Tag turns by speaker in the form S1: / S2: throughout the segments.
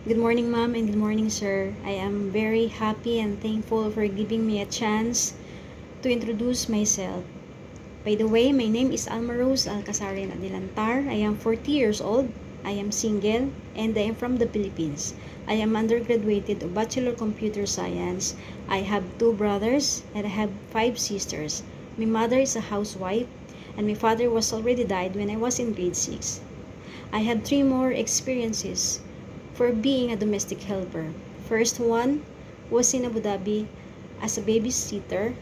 S1: Good morning, ma'am, and good morning, sir. I am very happy and thankful for giving me a chance to introduce myself. By the way, my name is Alma Rose Alcasarin Adilantar. I am 40 years old. I am single and I am from the Philippines. I am undergraduated of Bachelor Computer Science. I have 2 brothers and I have 5 sisters. My mother is a housewife and my father was already died when I was in grade 6. I had 3 more experiences for being a domestic helper. First one was in Abu Dhabi as a babysitter,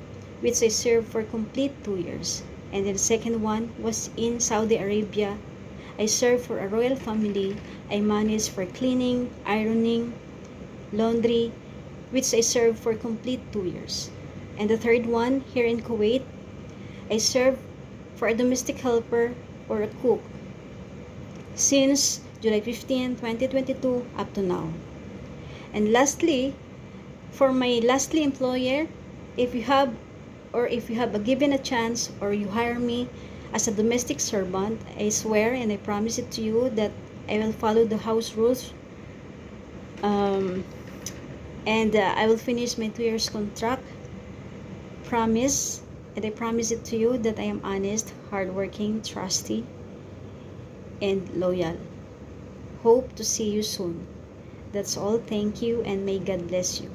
S1: which I served for complete 2 years. And then the second one was in Saudi Arabia. I served for a royal family. I managed for cleaning, ironing, laundry, which I served for complete 2 years. And the third one here in Kuwait, I served for a domestic helper or a cook since July 15, 2022 up to now. And lastly, for my lastly employer, if you have a given a chance or you hire me as a domestic servant, I swear and I promise it to you that I will follow the house rules, and I will finish my 2 years contract. Promise, and I promise it to you that I am honest, hardworking, trusty, and loyal. Hope to see you soon. That's all. Thank you and may God bless you.